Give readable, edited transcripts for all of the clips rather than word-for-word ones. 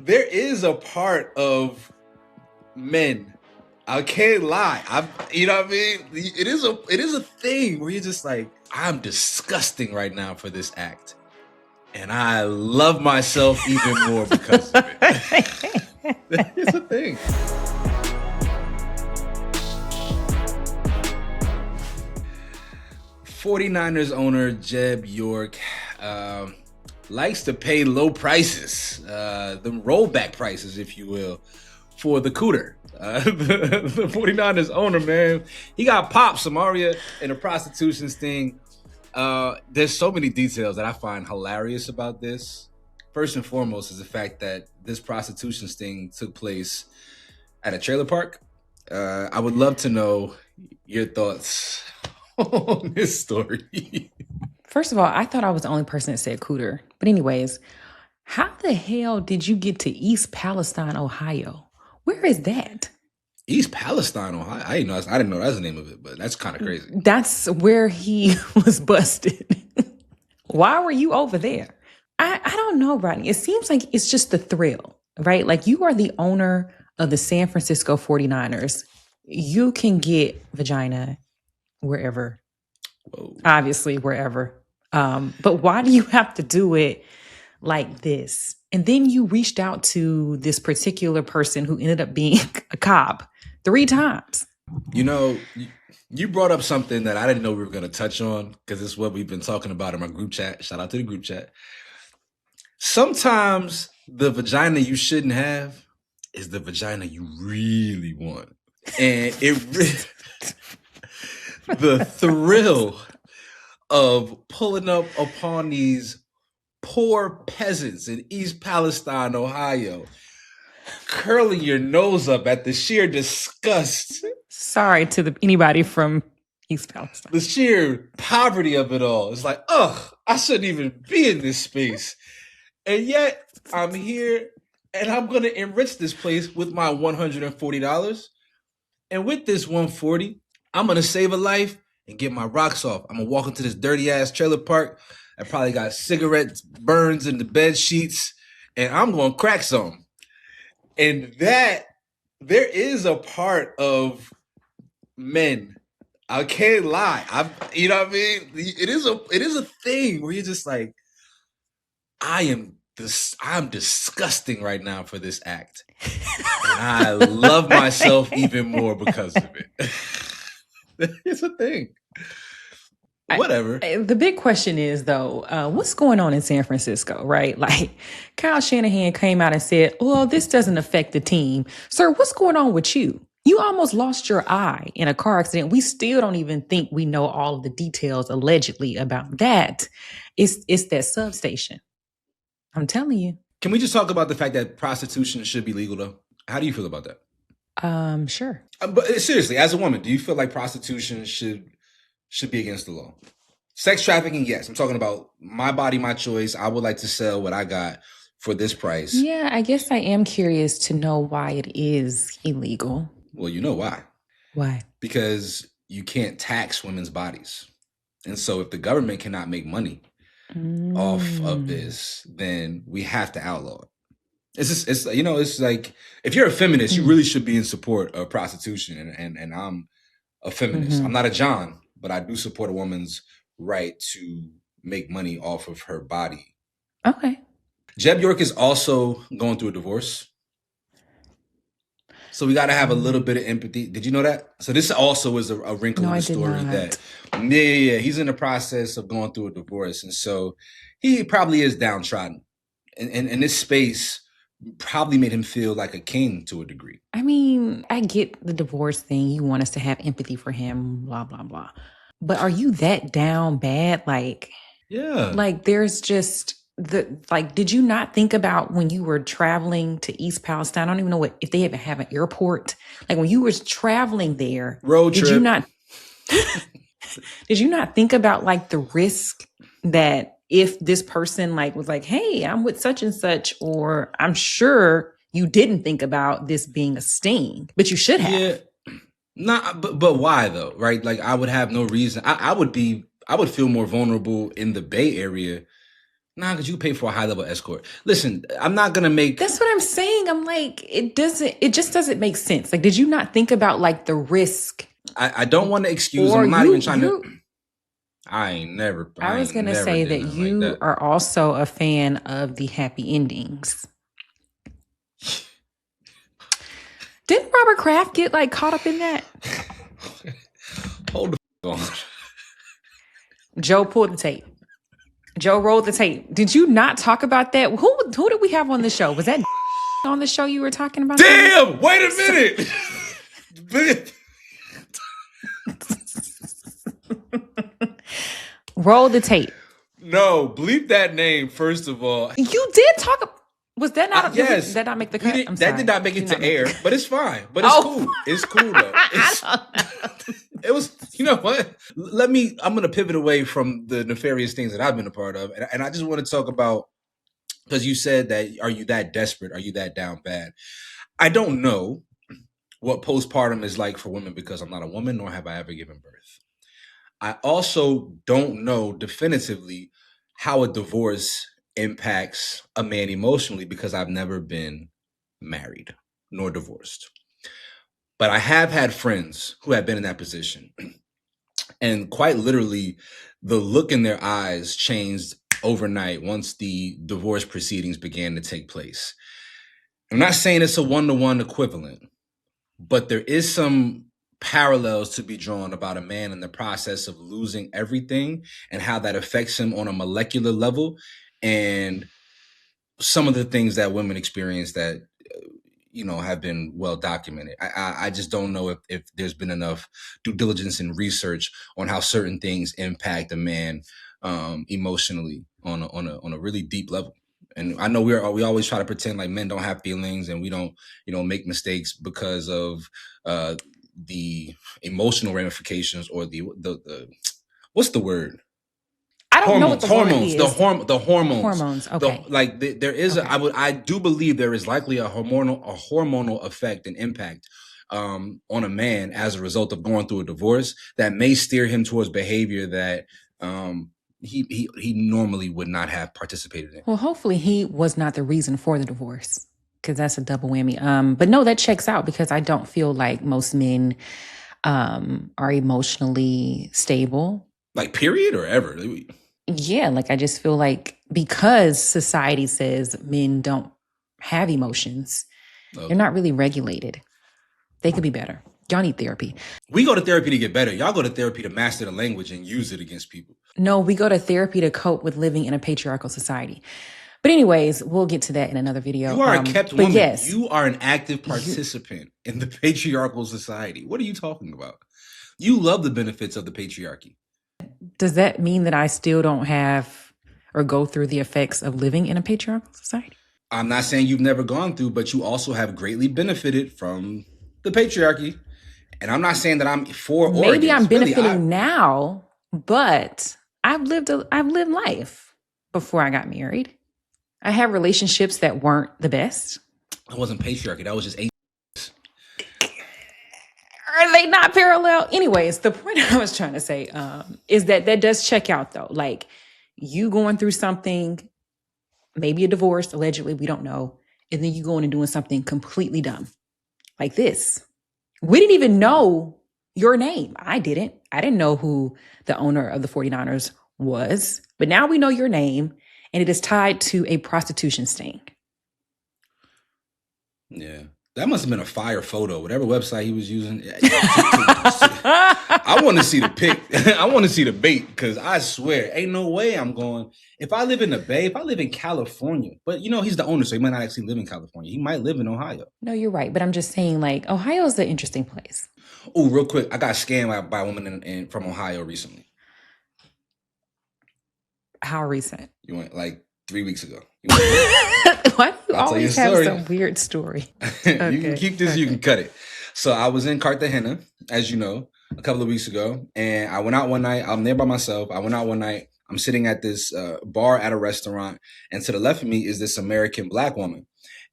there is a part of men. I can't lie. You know what I mean? It is a thing where you're just like, I'm disgusting right now for this act. And I love myself even more because of it. It's a thing. '49ers owner Jed York likes to pay low prices, the rollback prices, if you will, for the cooter. The 49ers owner, man, he got popped, Samaria, in a prostitution sting. There's so many details that I find hilarious about this. First and foremost is the fact that this prostitution sting took place at a trailer park. I would love to know your thoughts on this story. First of all, I thought I was the only person that said cooter. But anyways, how the hell did you get to East Palestine, Ohio? Where is that? East Palestine, Ohio? I didn't know that's the name of it, but that's kind of crazy. That's where he was busted. Why were you over there? I don't know, Rodney. It seems like it's just the thrill, right? Like, you are the owner of the San Francisco 49ers. You can get vagina wherever. Whoa. Obviously, wherever. But why do you have to do it like this? And then you reached out to this particular person who ended up being a cop 3 times. You know, you brought up something that I didn't know we were going to touch on, because it's what we've been talking about in my group chat. Shout out to the group chat. Sometimes the vagina you shouldn't have is the vagina you really want. And the thrill of pulling up upon these poor peasants in East Palestine, Ohio, curling your nose up at the sheer disgust. Sorry to anybody from East Palestine. The sheer poverty of it all. It's like, ugh, I shouldn't even be in this space. And yet I'm here and I'm going to enrich this place with my $140. And with this $140, I'm going to save a life and get my rocks off. I'm going to walk into this dirty ass trailer park. I probably got cigarette burns in the bed sheets, and I'm going to crack some. And that, there is a part of men. I can't lie. You know what I mean? It is a thing where you're just like, I'm disgusting right now for this act. And I love myself even more because of it. It's a thing. Whatever. The big question is, though, what's going on in San Francisco, right? Like, Kyle Shanahan came out and said, well, this doesn't affect the team. Sir, what's going on with you? You almost lost your eye in a car accident. We still don't even think we know all of the details allegedly about that. It's that substation. I'm telling you. Can we just talk about the fact that prostitution should be legal, though? How do you feel about that? Sure. But seriously, as a woman, do you feel like prostitution should be against the law? Sex trafficking, yes. I'm talking about my body, my choice. I would like to sell what I got for this price. Yeah, I guess I am curious to know why it is illegal. Well, you know why. Why? Because you can't tax women's bodies. And so if the government cannot make money off of this, then we have to outlaw it. It's like, if you're a feminist, you really should be in support of prostitution. And I'm a feminist. I'm not a John, but I do support a woman's right to make money off of her body. Okay. Jed York is also going through a divorce. So we got to have a little bit of empathy. Did you know that? So this also is a wrinkle in the story that, he's in the process of going through a divorce. And so he probably is downtrodden. And this space probably made him feel like a king to a degree. I mean, I get the divorce thing. You want us to have empathy for him, blah, blah, blah. But are you that down bad? Like, yeah. Like, there's just did you not think about when you were traveling to East Palestine? I don't even know if they even have an airport. Like, when you were traveling there, road trip. Did you not think about like the risk that if this person like was like, hey, I'm with such and such, or I'm sure you didn't think about this being a sting, but you should have. Yeah. But why though? Right? Like, I would have no reason. I would feel more vulnerable in the Bay Area Nah, because you pay for a high-level escort. Listen, I'm not going to make... That's what I'm saying. I'm like, it just doesn't make sense. Like, did you not think about like the risk? I don't want to excuse them. I'm not even trying to... I was going to say that you are also a fan of the happy endings. Didn't Robert Kraft get like caught up in that? Hold the on. Joe pulled the tape. Joe rolled the tape. Did you not talk about that? Who did we have on the show? Was that on the show you were talking about? Damn! Wait a minute! Roll the tape. No, bleep that name, first of all. You did talk... Was that not... yes. Did that not make the cut? That did not make it to air, but it's fine. But it's cool. It's cool, though. It was... You know what? I'm going to pivot away from the nefarious things that I've been a part of. And I just want to talk about... Because you said that, are you that desperate? Are you that down bad? I don't know what postpartum is like for women because I'm not a woman, nor have I ever given birth. I also don't know definitively how a divorce impacts a man emotionally because I've never been married nor divorced. But I have had friends who have been in that position. And quite literally, the look in their eyes changed overnight once the divorce proceedings began to take place. I'm not saying it's a one-to-one equivalent, but there is some parallels to be drawn about a man in the process of losing everything and how that affects him on a molecular level, and some of the things that women experience that have been well documented. I just don't know if there's been enough due diligence and research on how certain things impact a man emotionally on a really deep level. And I know we always try to pretend like men don't have feelings and we don't make mistakes because of the emotional ramifications or the what's the word? I don't know what the hormones. The hormones. Hormones. Okay. There is I do believe there is likely a hormonal effect and impact on a man as a result of going through a divorce that may steer him towards behavior that he normally would not have participated in. Well, hopefully he was not the reason for the divorce, because that's a double whammy. But no, that checks out because I don't feel like most men are emotionally stable. Like period or ever? Yeah, like I just feel like because society says men don't have emotions, they're not really regulated. They could be better. Y'all need therapy. We go to therapy to get better. Y'all go to therapy to master the language and use it against people. No, we go to therapy to cope with living in a patriarchal society. But anyways, we'll get to that in another video. You are a kept woman. Yes, you are an active participant in the patriarchal society. What are you talking about? You love the benefits of the patriarchy. Does that mean that I still don't have or go through the effects of living in a patriarchal society? I'm not saying you've never gone through, but you also have greatly benefited from the patriarchy. And I'm not saying that I'm for or maybe against. I'm benefiting now, but I've lived life before I got married. I had relationships that weren't the best. It wasn't patriarchy. That was just Are they not parallel? Anyways, the point I was trying to say is that does check out, though. Like, you going through something, maybe a divorce, allegedly, we don't know, and then you going and doing something completely dumb, like this. We didn't even know your name. I didn't know who the owner of the 49ers was, but now we know your name, and it is tied to a prostitution sting. Yeah. That must have been a fire photo, whatever website he was using. I want to see the pic. I want to see the bait, because I swear, ain't no way I'm going. If I live in the Bay, if I live in California, but he's the owner, so he might not actually live in California. He might live in Ohio. No, you're right. But I'm just saying, like, Ohio is an interesting place. Oh, real quick. I got scammed by a woman from Ohio recently. How recent? You went like 3 weeks ago. Why do you always have some weird story? Okay. You can keep this, you can cut it. So I was in Cartagena, as you know, a couple of weeks ago, and I went out one night. I'm there by myself. I went out one night. I'm sitting at this bar at a restaurant, and to the left of me is this American black woman,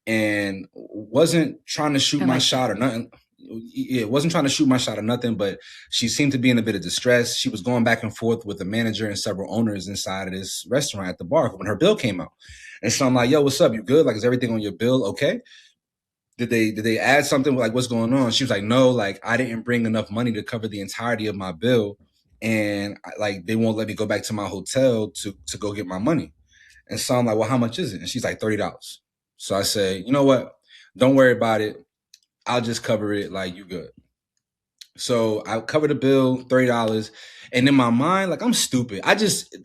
and wasn't trying to shoot my shot or nothing. wasn't trying to shoot my shot or nothing, but she seemed to be in a bit of distress. She was going back and forth with the manager and several owners inside of this restaurant at the bar when her bill came out. And so I'm like, yo, what's up? You good? Like, is everything on your bill okay? Did they add something? Like, what's going on? She was like, no, like, I didn't bring enough money to cover the entirety of my bill. And like, they won't let me go back to my hotel to go get my money. And so I'm like, well, how much is it? And she's like, $30. So I say, you know what? Don't worry about it. I'll just cover it. Like, you good. So I cover the bill, $30. And in my mind, like, I'm stupid. I just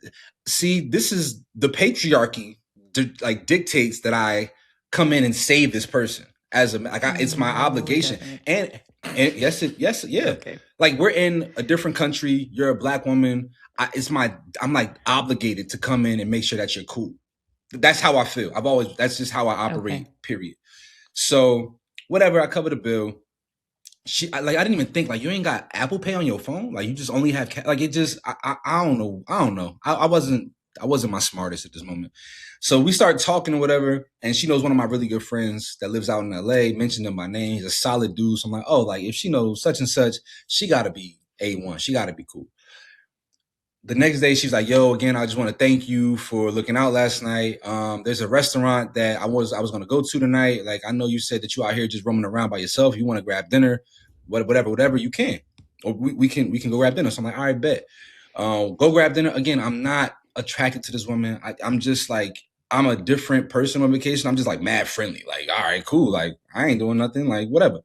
see, this is the patriarchy like dictates that I come in and save this person as a, like, it's my obligation. And yes, yeah. Okay. Like, we're in a different country. You're a Black woman. I'm like obligated to come in and make sure that you're cool. That's how I feel. That's just how I operate, period. So whatever, I cover the bill. I didn't even think, like, you ain't got Apple Pay on your phone. Like, you just only have, like, it just, I don't know. I wasn't my smartest at this moment. So we start talking or whatever. And she knows one of my really good friends that lives out in LA, mentioned him by name. He's a solid dude. So I'm like, oh, like, if she knows such and such, she gotta be A1. She gotta be cool. The next day, she's like, yo, again, I just want to thank you for looking out last night. There's a restaurant that I was going to go to tonight. Like, I know you said that you out here just roaming around by yourself. You want to grab dinner, whatever you can. Or we can go grab dinner. So I'm like, all right, bet. Go grab dinner. Again, I'm not attracted to this woman. I'm just like, I'm a different person on vacation. I'm just like mad friendly. Like, all right, cool. Like, I ain't doing nothing. Like, whatever.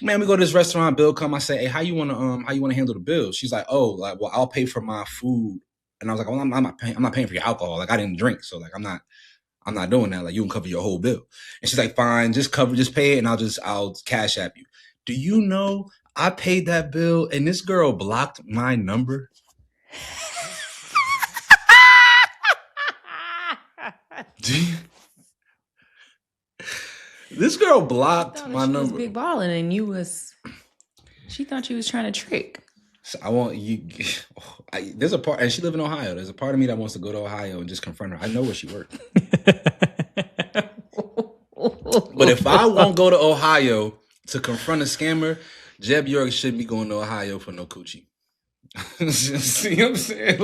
Man, we go to this restaurant, bill come. I say, hey, how you wanna handle the bill? She's like, oh, like, well, I'll pay for my food. And I was like, well, I'm not paying for your alcohol. Like, I didn't drink, so like, I'm not doing that. Like, you can cover your whole bill. And she's like, fine, just pay it, and I'll cash app you. Do you know I paid that bill and this girl blocked my number? This girl blocked my number. She was big balling, and she thought you was trying to trick. So I want you. There's a part, and she lives in Ohio. There's a part of me that wants to go to Ohio and just confront her. I know where she works. But if I won't go to Ohio to confront a scammer, Jed York shouldn't be going to Ohio for no coochie. See what I'm saying?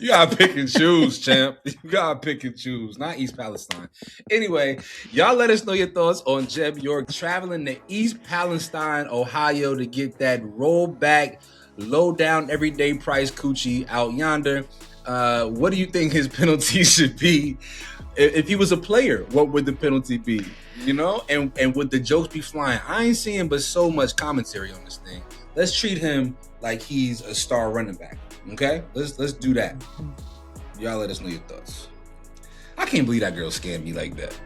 You gotta pick and choose, champ. You gotta pick and choose, not East Palestine. Anyway, y'all let us know your thoughts on Jed York traveling to East Palestine, Ohio to get that rollback, low down, everyday price coochie out yonder. What do you think his penalty should be? If he was a player, what would the penalty be? You know, and would the jokes be flying? I ain't seeing but so much commentary on this thing. Let's treat him like he's a star running back. Okay, let's do that. Y'all let us know your thoughts. I can't believe that girl scammed me like that.